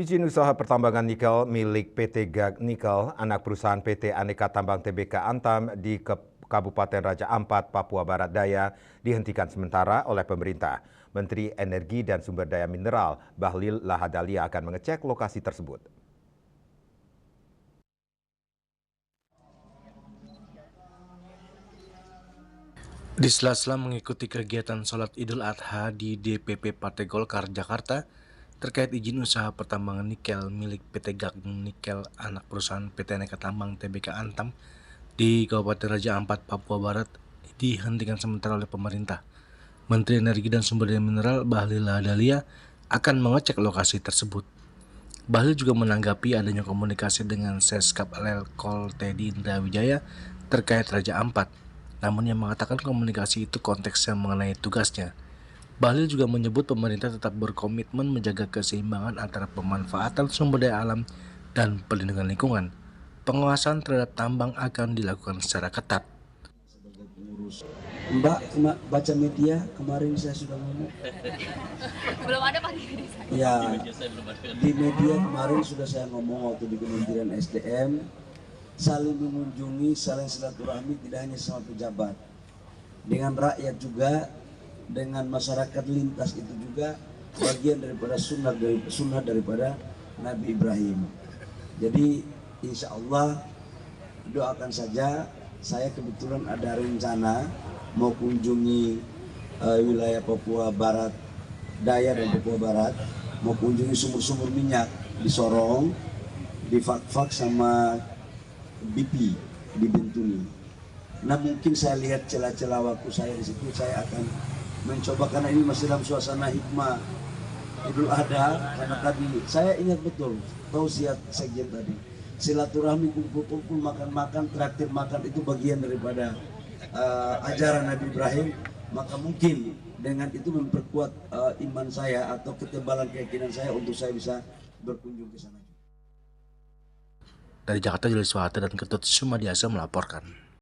Izin usaha pertambangan nikel milik PT GAG Nikel, anak perusahaan PT Aneka Tambang Tbk Antam di Kabupaten Raja Ampat, Papua Barat Daya dihentikan sementara oleh pemerintah. Menteri Energi dan Sumber Daya Mineral Bahlil Lahadalia akan mengecek lokasi tersebut. Di sela-sela mengikuti kegiatan sholat Idul Adha di DPP Partai Golkar Jakarta terkait izin usaha pertambangan nikel milik PT GAG Nikel, anak perusahaan PT Aneka Tambang Tbk Antam di Kabupaten Raja Ampat, Papua Barat dihentikan sementara oleh pemerintah. Menteri Energi dan Sumber Daya Mineral Bahlil Lahadalia akan mengecek lokasi tersebut. Bahlil juga menanggapi adanya komunikasi dengan Seskap Lelkol Teddy Indra Wijaya terkait Raja Ampat. Namun ia mengatakan komunikasi itu konteksnya mengenai tugasnya. Bahlil juga menyebut pemerintah tetap berkomitmen menjaga keseimbangan antara pemanfaatan sumber daya alam dan perlindungan lingkungan. Pengawasan terhadap tambang akan dilakukan secara ketat. Mbak, baca media kemarin saya sudah ngomong. Belum ada Pak di media saya. Ya, di media kemarin sudah saya ngomong waktu di Kementerian SDM, saling mengunjungi, saling silaturahmi tidak hanya sama pejabat, dengan rakyat juga, dengan masyarakat lintas itu juga bagian daripada sunnah daripada Nabi Ibrahim. Jadi insya Allah doakan saja. Saya kebetulan ada rencana mau kunjungi wilayah Papua Barat Daya dan Papua Barat, mau kunjungi sumur-sumur minyak di Sorong, di Fak-Fak sama BP di Bintuni. Nah mungkin saya lihat celah-celah waktu saya di situ, saya akan mencoba karena ini masih dalam suasana hikmah Idul Adha. Karena tadi saya ingat betul tausiah sekjen tadi, silaturahmi, kumpul-kumpul, makan-makan, traktir makan itu bagian daripada ajaran Nabi Ibrahim. Maka mungkin dengan itu memperkuat iman saya atau ketebalan keyakinan saya untuk saya bisa berkunjung ke sana. Dari Jakarta, Julius Wahata dan Ketut Sumadiasa melaporkan.